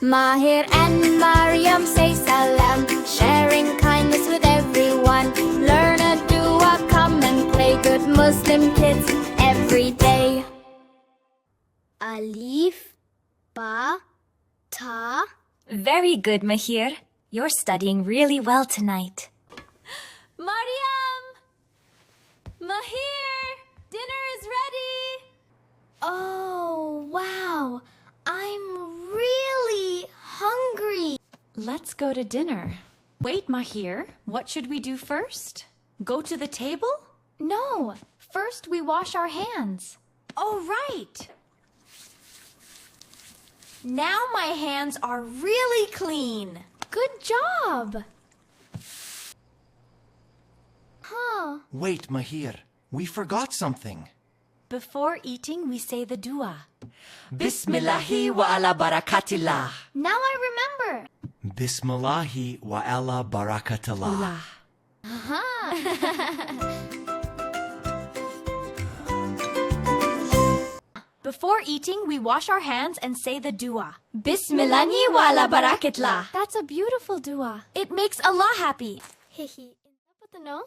Mahir and Mariam say salam, sharing kindness with everyone. Learn a dua, come and play, good Muslim kids every day. Alif, Ba, Ta. Very good, Mahir. You're studying really well tonight. Mariam! Mahir! Dinner is ready! Oh, wow. I'm really hungry. Let's go to dinner. Wait, Mahir. What should we do first? Go to the table? No, first we wash our hands. Oh, right. Now my hands are really clean. Good job. Huh. Wait, Mahir. We forgot something. Before eating, we say the dua. Bismillahi wa ala barakatillah. Now I remember. Bismillahi wa ala barakatillah. Before eating, we wash our hands and say the dua. Bismillahi wa ala barakatlah. That's a beautiful dua. It makes Allah happy. Hehe. Is that what the no?